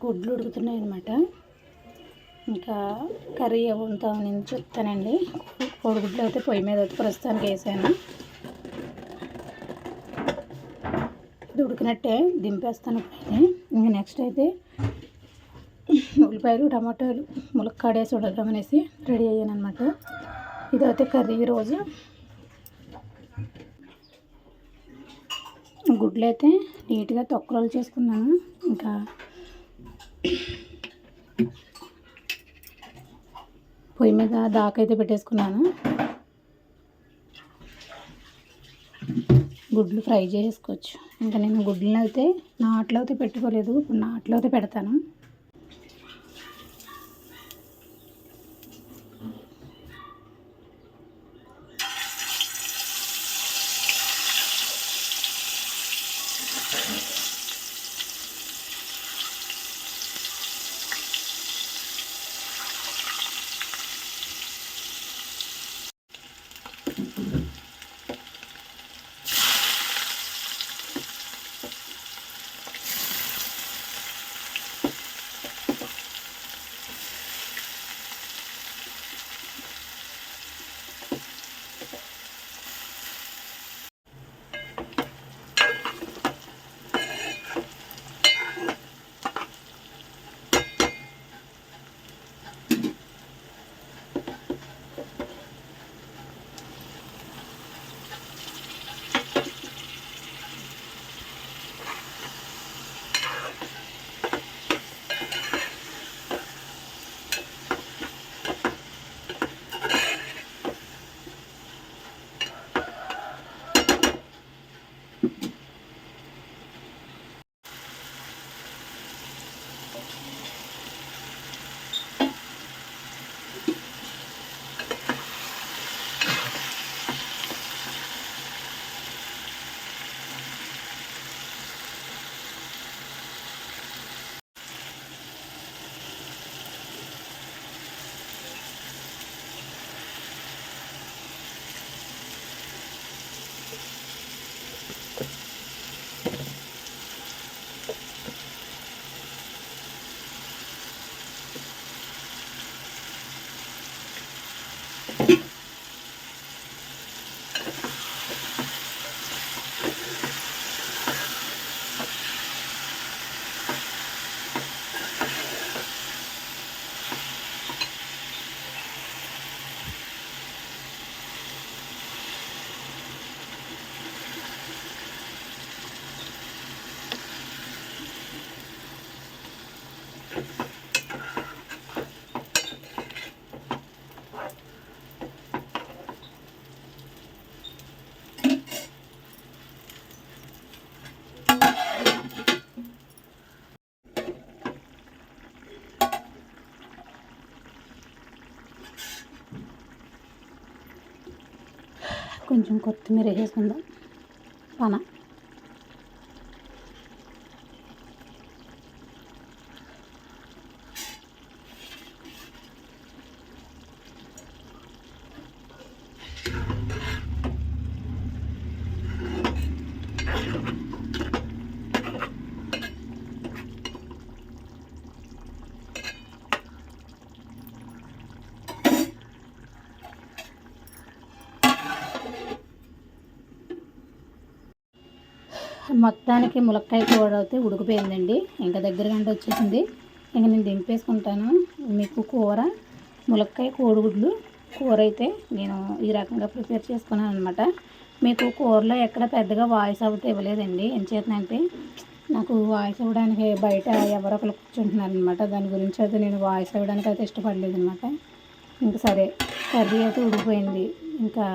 గుడ్లు ఉడుకుతున్నాయి అన్నమాట. ఇంకా కర్రీ వండుతామని చెప్తానండి. కోడిగుడ్లు అయితే పొయ్యి మీద అయితే ప్రస్తుతానికి వేసాను. ఇది ఉడికినట్టే దింపేస్తాను ఇప్పుడైతే. ఇంకా నెక్స్ట్ అయితే ఉల్లిపాయలు టమాటాలు ములక్కాడేసి ఉడకమనేసి రెడీ అయ్యాను అనమాట. ఇదైతే కర్రీ రోజు. గుడ్లు అయితే నీట్గా తొక్కలు చేసుకున్నాను. ఇంకా పొయ్యి మీద దాకైతే పెట్టేసుకున్నాను. గుడ్లు ఫ్రై చేసుకోవచ్చు. ఇంకా నేను గుడ్లను అయితే నాట్లో అయితే పెట్టుకోలేదు, ఇప్పుడు నాట్లో అయితే పెడతాను. కొంచెం కొత్తిమీర వేసుకుందాం. పన మొత్తానికి ములక్కాయ కూర అయితే ఉడికిపోయిందండి. ఇంకా దగ్గర గంట వచ్చేసింది. ఇంకా నేను దింపేసుకుంటాను. మీకు కూర ములక్కాయ కోడిగుడ్లు కూర అయితే నేను ఈ రకంగా ప్రిపేర్ చేసుకున్నాను అనమాట. మీకు కూరలో ఎక్కడ పెద్దగా వాయిస్ అవుతే ఇవ్వలేదండి. ఎంచేతనంటే నాకు వాయిస్ ఇవ్వడానికి బయట ఎవరొకరు కూర్చుంటున్నారు అనమాట. దాని గురించి అయితే నేను వాయిస్ ఇవ్వడానికి అయితే ఇష్టపడలేదు అనమాట. ఇంకా సరే కర్రీ అయితే ఉడికిపోయింది. ఇంకా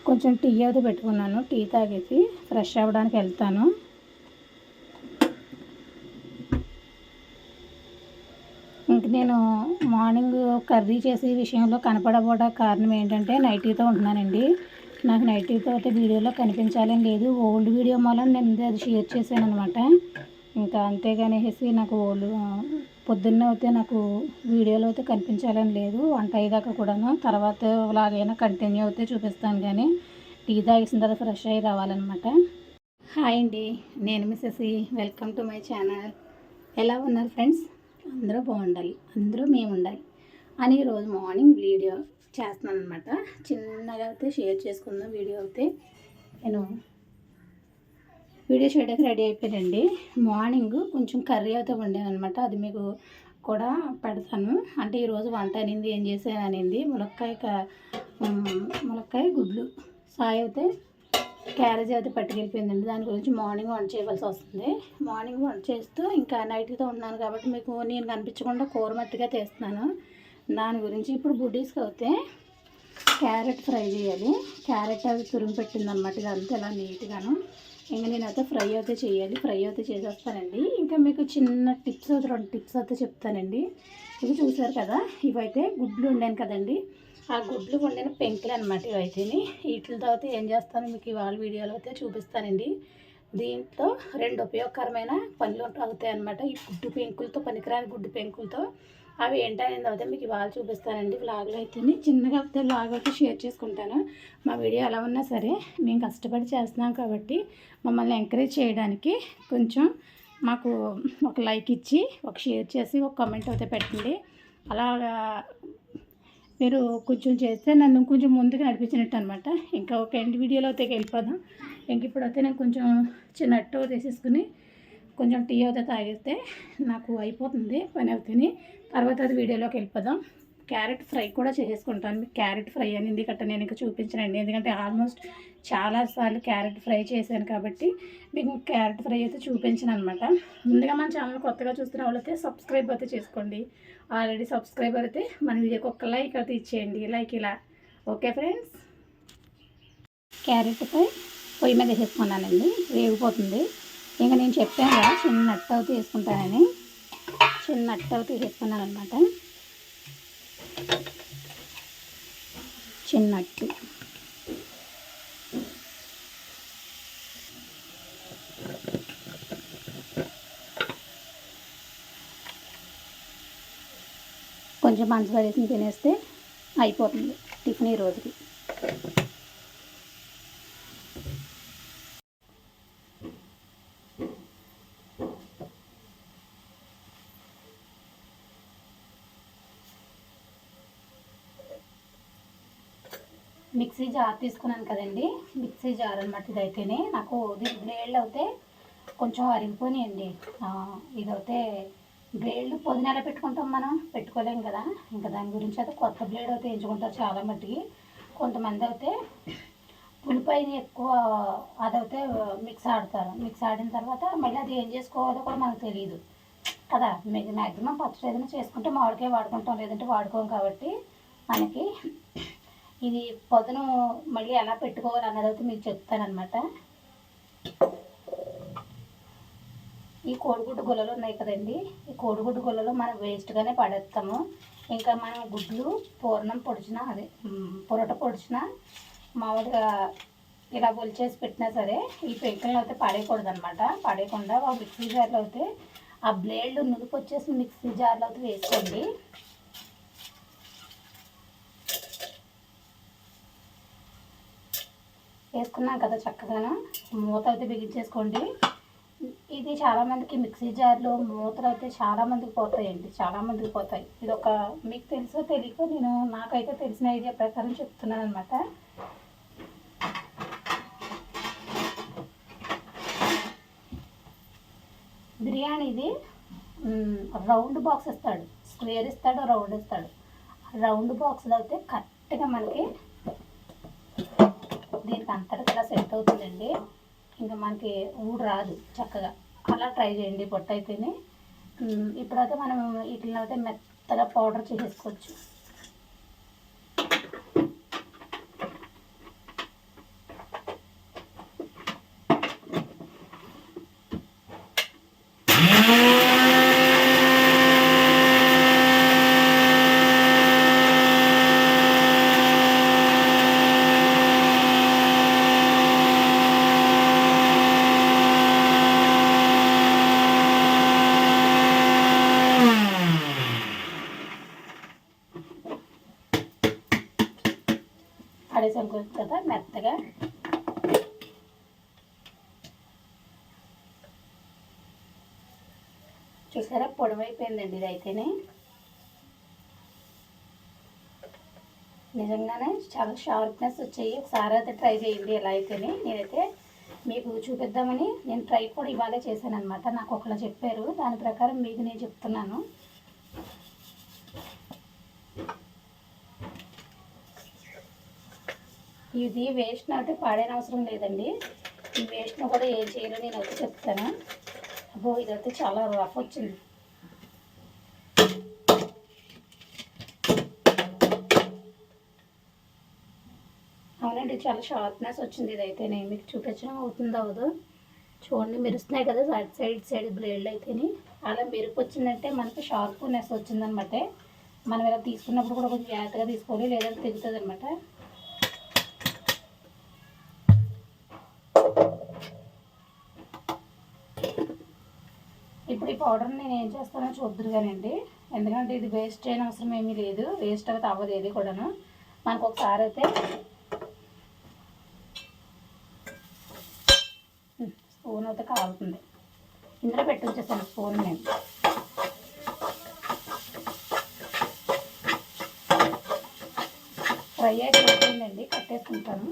కొంచెం టీ అయితే పెట్టుకున్నాను. టీ తాగేసి ఫ్రెష్ అవ్వడానికి వెళ్తాను. ఇంక నేను మార్నింగ్ కర్రీ చేసే విషయంలో కనపడకపోవడానికి కారణం ఏంటంటే నైటీతో ఉంటున్నానండి. నాకు నైటీతో అయితే వీడియోలో కనిపించాలని లేదు. ఓల్డ్ వీడియో మూలం నేను అది షేర్ చేశాను అనమాట. ఇంకా అంతేగానేసి నాకు పొద్దున్నే అయితే నాకు వీడియోలో అయితే కనిపించాలని లేదు. వంట అయ్యేదాకా కూడాను తర్వాత లాగైనా కంటిన్యూ అయితే చూపిస్తాను. కానీ టీ తాగేసిన తర్వాత ఫ్రెష్ అయ్యి రావాలన్నమాట. హాయ్ అండి, నేను mrs. Welcome to my channel. ఎలా ఉన్నారు ఫ్రెండ్స్? అందరూ బాగుండాలి, అందరూ మేము ఉండాలి అని ఈరోజు మార్నింగ్ వీడియో చేస్తున్నాను అనమాట. చిన్నగా అయితే షేర్ చేసుకుందాం. వీడియో అయితే నేను వీడియో చేయడానికి రెడీ అయిపోయానండి. మార్నింగ్ కొంచెం కర్రీ అయితే వండాను అనమాట. అది మీకు కూడా పెడతాను. అంటే ఈరోజు వంట అనింది, ఏం చేసాను అనింది. ములక్కాయ గుడ్లు సాయి అయితే క్యారేజ్ అయితే పట్టుకెళ్ళిపోయిందండి. దాని గురించి మార్నింగ్ వంట చేయవలసి వస్తుంది. మార్నింగ్ వంట చేస్తూ ఇంకా నైట్తో ఉన్నాను కాబట్టి మీకు నేను కనిపించకుండా కూర మట్టిగా తీస్తున్నాను. దాని గురించి ఇప్పుడు బుడ్డీస్కి అయితే క్యారెట్ ఫ్రై చేయాలి. క్యారెట్ అది తురిమి పెట్టిందనమాట. ఇదంతా ఇలా నీట్గాను. ఇంకా నేనైతే ఫ్రై అయితే చేయాలి. ఫ్రై అయితే చేసేస్తానండి. ఇంకా మీకు చిన్న టిప్స్ అయితే 2 టిప్స్ అయితే చెప్తానండి. ఇవి చూసారు కదా, ఇవైతే గుడ్లు వండాను కదండి. ఆ గుడ్లు వండిన పెంకులు అనమాట ఇవైతే. వీటితో అయితే ఏం చేస్తాను మీకు ఇవాళ వీడియోలో అయితే చూపిస్తానండి. దీంట్లో 2 ఉపయోగకరమైన పనులు అవుతాయి అన్నమాట. ఈ గుడ్డు పెంకులతో, పనికిరాని గుడ్డు పెంకులతో అవి ఏంటనేది అయితే మీకు ఇవాళ చూపిస్తానండి. వ్లాగ్లో అయితే చిన్నగా అయితే వ్లాగ్ అయితే షేర్ చేసుకుంటాను. మా వీడియో ఎలా ఉన్నా సరే మేము కష్టపడి చేస్తున్నాం కాబట్టి మమ్మల్ని ఎంకరేజ్ చేయడానికి కొంచెం మాకు ఒక లైక్ ఇచ్చి, ఒక షేర్ చేసి, ఒక కామెంట్ అయితే పెట్టండి. అలాగా మీరు కొంచెం చేస్తే నన్ను కొంచెం ముందుకు నడిపించినట్టు అనమాట. ఇంకా ఒక ఎండ్ వీడియోలో అయితే వెళ్ళిపోదాం. ఇంక ఇప్పుడైతే నేను కొంచెం చిన్న అట్టు తీసేసుకుని కొంచెం టీ అయితే తాగిస్తే నాకు అయిపోతుంది పని అవుతుంది. తర్వాత అది వీడియోలోకి వెళ్ళిపోదాం. క్యారెట్ ఫ్రై కూడా చేసేసుకుంటాను. మీకు క్యారెట్ ఫ్రై అనేది గట్ట నేను ఇంకా చూపించనండి. ఎందుకంటే ఆల్మోస్ట్ చాలాసార్లు క్యారెట్ ఫ్రై చేశాను కాబట్టి మీకు క్యారెట్ ఫ్రై అయితే చూపించను అనమాట. ముందుగా మన ఛానల్ కొత్తగా చూస్తున్న వాళ్ళైతే సబ్స్క్రైబ్ అయితే చేసుకోండి. ఆల్రెడీ సబ్స్క్రైబర్ అయితే మన వీడియోకి ఒక లైక్ అయితే ఇచ్చేయండి. లైక్ ఇలా. ఓకే ఫ్రెండ్స్, క్యారెట్ ఫ్రై పొయ్యి మీద వేసేసుకున్నానండి. వేగిపోతుంది. ఇంకా నేను చెప్పాను కదా చిన్న అట్టు అయితే వేసుకుంటానని. చిన్న అట్టు అయితే వేసుకున్నాను అనమాట. చిన్న అట్టు కొంచెం పంచదార వేసి తినేస్తే అయిపోతుంది టిఫిన్ ఈ రోజుకి. మిక్సీ జార్ తీసుకున్నాను కదండి. మిక్సీ జార్ అనమాట ఇదైతేనే. నాకు బ్లేడ్లు అయితే కొంచెం అరిగిపోయినాయండి. ఇదైతే బ్లేడ్లు పొద్దున పెట్టుకుంటాం, మనం పెట్టుకోలేం కదా. ఇంకా దాని గురించి అయితే కొత్త బ్లేడ్ అయితే ఎంచుకుంటారు చాలా మట్టికి. కొంతమంది అయితే పులిపైన ఎక్కువ అదైతే మిక్స్ ఆడతారు. మిక్స్ ఆడిన తర్వాత మళ్ళీ అది ఏం చేసుకోవాలో కూడా మనకు తెలియదు కదా. మ్యాక్సిమం పచ్చడి ఏదైనా చేసుకుంటే మామిడికాయ వాడుకుంటాం, లేదంటే వాడుకోం. కాబట్టి మనకి ఇది పొదను మళ్ళీ ఎలా పెట్టుకోవాలి అన్నది అయితే మీకు చెప్తానమాట. ఈ కోడిగుడ్డు గుల్లలు ఉన్నాయి కదండి. ఈ కోడిగుడ్డు గుల్లలో మనం వేస్ట్గానే పడేస్తాము. ఇంకా మనం గుడ్లు పూర్ణం పొడిచినా, అదే పొరట పొడిచినా, మామూలుగా ఇలా ఒలిచేసి పెట్టినా సరే ఈ పెంకులను అయితే పడేయకూడదు అనమాట. పడేయకుండా ఒక మిక్సీ జార్లో అయితే ఆ బ్లేడ్లు నులుపు వచ్చేసి మిక్సీ జార్లో అయితే వేసుకోండి. వేసుకున్నాం కదా చక్కగాను. మూత అయితే బిగించేసుకోండి. ఇది చాలామందికి మిక్సీ జార్లో మూతలు అయితే చాలామందికి పోతాయండి, చాలామందికి పోతాయి. ఇది ఒక మీకు తెలుసో తెలియకో నేను నాకైతే తెలిసిన ఐడియా ప్రకారం చెప్తున్నాను అనమాట. బిర్యానీది రౌండ్ బాక్స్ ఇస్తాడు, స్క్వేర్ ఇస్తాడు, రౌండ్ ఇస్తాడు. రౌండ్ బాక్స్లో అయితే కరెక్ట్గా మనకి దీనికి అంతటా ఇలా సెట్ అవుతుందండి. ఇంకా మనకి ఊడు రాదు చక్కగా. అలా ట్రై చేయండి పొట్టు అయితేనే. ఇప్పుడైతే మనం వీటిని అయితే మెత్తగా పౌడర్ చేసేసుకోవచ్చు. పడేసాం కదా మెత్తగా. చూసారా పొడవైపోయిందండి ఇది అయితేనే. నిజంగానే చాలా షార్ప్నెస్ వచ్చాయి. ఒకసారి అయితే ట్రై చేయండి ఎలా అయితేనే. నేనైతే మీకు చూపిద్దామని నేను ట్రై కూడా ఇవాళే చేశాను అనమాట. నాకు ఒకలా చెప్పారు, దాని ప్రకారం మీకు నేను చెప్తున్నాను. ఇది వేస్ట్ అయితే పాడైన అవసరం లేదండి. ఈ వేస్ట్ను కూడా ఏం చేయాలో నేను అయితే చెప్తాను. అబ్బో ఇదైతే చాలా రఫ్ వచ్చింది. అవునండి, చాలా షార్ప్నెస్ వచ్చింది. ఇదైతే నేను మీకు చూపించడం అవుతుందో అవదు. చూడండి మెరుస్తున్నాయి కదా సైడ్ బ్లేడ్లు అయితేనే. అలా మెరుపు వచ్చిందంటే మనకి షార్ప్నెస్ వచ్చిందనమాట. మనం ఇలా తీసుకున్నప్పుడు కూడా కొంచెం జాగ్రత్తగా తీసుకోవాలి, లేదంటే తెగుతుంది అనమాట. ఇప్పుడు ఈ పౌడర్ని నేను ఏం చేస్తానో చూద్దరు కానండి. ఎందుకంటే ఇది వేస్ట్ చేయని అవసరం ఏమీ లేదు, వేస్ట్ అయితే అవ్వదు ఏది కూడాను. మనకు ఒకసారి అయితే స్పూన్ అయితే కాలుతుంది. ఇందులో పెట్టి వచ్చేసాను స్పూన్. నేను ఫ్రై అయితే అయిపోయిందండి, కట్టేసుకుంటాను.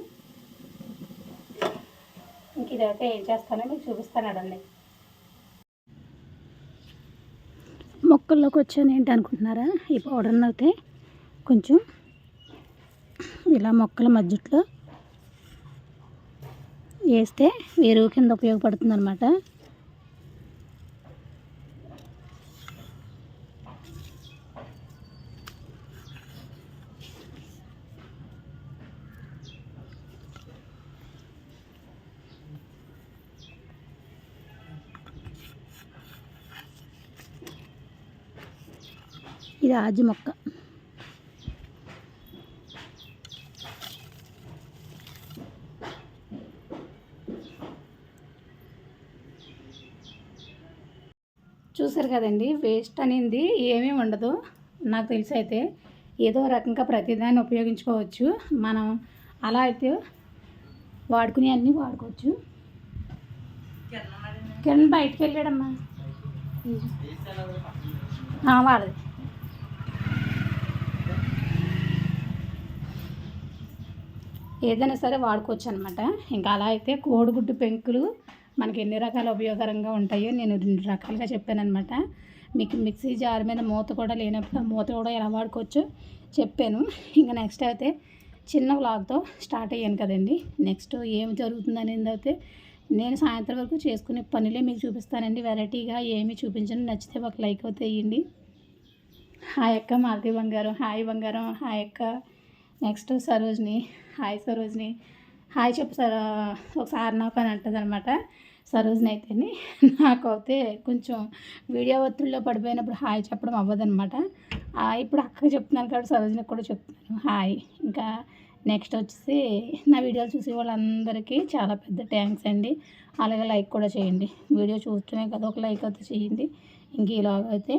ఇంక ఇదైతే ఏం చేస్తానో మీకు చూపిస్తాను అడండి. మొక్కల్లోకి వచ్చాను ఏంటి అనుకుంటున్నారా? ఈ పౌడర్ని అయితే కొంచెం ఇలా మొక్కల మధ్యలో వేస్తే ఎరువు కింద ఉపయోగపడుతుంది అనమాట. ఇది ఆజి మొక్క. చూసారు కదండి, వేస్ట్ అనేది ఏమీ ఉండదు. నాకు తెలిసి అయితే ఏదో రకంగా ప్రతిదాన్ని ఉపయోగించుకోవచ్చు. మనం అలా అయితే వాడుకునే అన్నీ వాడుకోవచ్చు. కిరణ్ బయటకు వెళ్ళాడమ్మా, వాడదు. ఏదైనా సరే వాడుకోవచ్చు అనమాట. ఇంకా అలా అయితే కోడిగుడ్డు పెంకులు మనకి ఎన్ని రకాల ఉపయోగకరంగా ఉంటాయో నేను 2 రకాలుగా చెప్పానమాట. మీకు మిక్సీ జార్ మీద మూత కూడా లేనప్పుడు ఆ మూత కూడా ఎలా వాడుకోవచ్చో చెప్పాను. ఇంకా నెక్స్ట్ అయితే చిన్న వ్లాగ్తో స్టార్ట్ అయ్యాను కదండి. నెక్స్ట్ ఏమి జరుగుతుంది అనేది అయితే నేను సాయంత్రం వరకు చేసుకునే పనులే మీకు చూపిస్తానండి. వెరైటీగా ఏమి చూపించండి. నచ్చితే ఒక లైక్ అయితే వేయండి. హాయ్ అక్క మాలతి బంగారం, హాయ్ బంగారం, హాయ్ అక్క. Next Sarojini, hi Sarojini, hi చెప్పు సార్ ఒకసారి నాకు అని అంటుంది అనమాట. సరోజిని అయితే నాకు అయితే కొంచెం వీడియో ఒత్తిడిలో పడిపోయినప్పుడు హాయ్ చెప్పడం అవ్వదనమాట. ఇప్పుడు అక్కకి చెప్తున్నాను కాబట్టి సరోజినికి కూడా చెప్తున్నాను హాయ్. ఇంకా నెక్స్ట్ వచ్చేసి నా వీడియోలు చూసే వాళ్ళందరికీ చాలా పెద్ద థ్యాంక్స్ అండి. అలాగే లైక్ కూడా చేయండి. వీడియో చూస్తూనే కదా ఒక లైక్ అయితే చేయండి. ఇంక ఇలాగ అయితే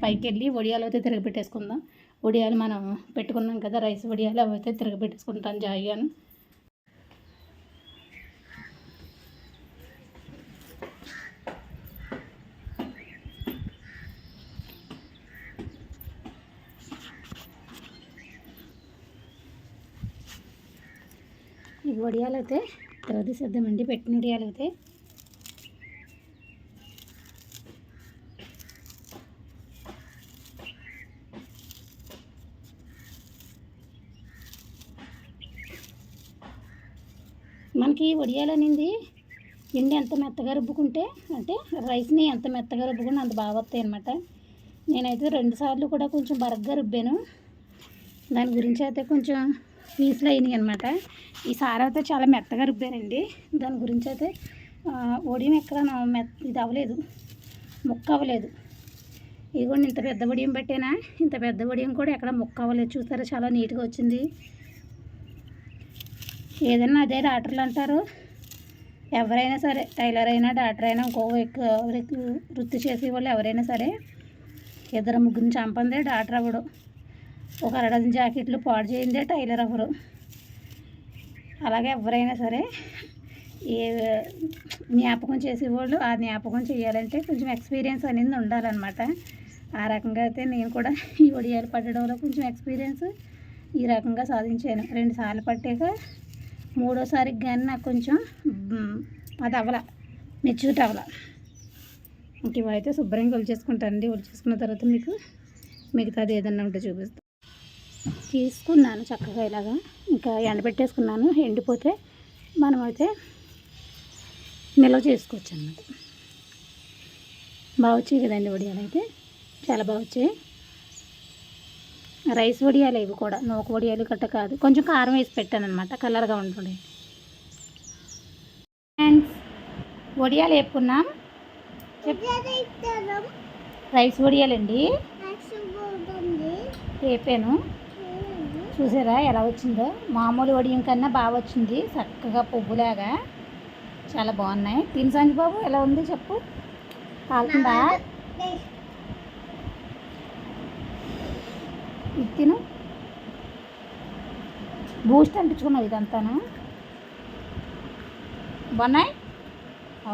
పైకి వెళ్ళి వడియాలు అయితే తిరగబెట్టేసుకుందాం. వడియాలు మనం పెట్టుకున్నాం కదా రైస్ వడియాలు, అవి అయితే తిరగబెట్టేసుకుంటాను జాయిగాను. ఈ వడియాలు అయితే తీసేద్దామండి. పెట్టిన వడియాలు అయితే మనకి వడియాలు అనేది పిండి ఎంత మెత్తగా రుబ్బుకుంటే అంటే రైస్ని ఎంత మెత్తగా రుబ్బుకుంటే అంత బాగా వస్తాయి అన్నమాట. నేనైతే 2 సార్లు కూడా కొంచెం బరగ్గా రుబ్బాను. దాని గురించి అయితే కొంచెం పీసులు అయినాయి అనమాట. ఈసారి అయితే చాలా మెత్తగా రుబ్బానండి. దాని గురించి అయితే వడియం ఎక్కడ ఇది అవ్వలేదు, ముక్క అవ్వలేదు. ఇది కూడా ఇంత పెద్ద వడియం పెట్టానా, ఇంత పెద్ద వడియం కూడా ఎక్కడ ముక్క అవ్వలేదు. చూసారా చాలా నీట్గా వచ్చింది. ఏదన్నా అదే డాక్టర్లు అంటారు. ఎవరైనా సరే టైలర్ అయినా డాక్టర్ అయినా ఇంకో వృత్తి చేసే వాళ్ళు ఎవరైనా సరే 2-3 చంపందే డాక్టర్ అవ్వడు. ఒక 1 డజన్ జాకెట్లు పాడు చేయిందే టైలర్ అవ్వరు. అలాగే ఎవరైనా సరే ఏ జ్ఞాపకం చేసేవాళ్ళు ఆ జ్ఞాపకం చేయాలంటే కొంచెం ఎక్స్పీరియన్స్ అనేది ఉండాలన్నమాట. ఆ రకంగా అయితే నేను కూడా ఈ వడియాలు పట్టడంలో కొంచెం ఎక్స్పీరియన్స్ ఈ రకంగా సాధించాను. 2 సార్లు పట్టాక మూడోసారికి కానీ నాకు కొంచెం అది అవ్వల, మెచ్యూర్ అవ్వల. ఇంక ఇవైతే శుభ్రంగా ఒలిచేసుకుంటానండి. ఒలిచేసుకున్న తర్వాత మీకు మిగతాది ఏదన్నా ఉంటే చూపిస్తాను. తీసుకున్నాను చక్కగా ఇలాగా, ఇంకా ఎండబెట్టేసుకున్నాను. ఎండిపోతే మనమైతే నిల్వ చేసుకోవచ్చు అన్నమాట. బాగా వచ్చాయి కదండి వడియాలు, అయితే చాలా బాగా వచ్చాయి. రైస్ వడియాలు ఇవి కూడా, నూక వడియాలు గట్ట కాదు. కొంచెం కారం వేసి పెట్టాను అనమాట, కలర్గా ఉంటుంది. ఫ్రెండ్స్, వడియాలు వేపుకున్నాం. రైస్ వడియాలండి వేపాను. చూసారా ఎలా వచ్చిందో? మామూలు వడియం కన్నా బాగా వచ్చింది, చక్కగా పువ్వులాగా చాలా బాగున్నాయి. తిని సంజి బాబు ఎలా ఉంది చెప్పు. కాలుతుందా? ఇది తిను. బూస్ట్ అంటించుకున్నావు ఇదంతాను. బాగున్నాయి.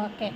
ఓకే.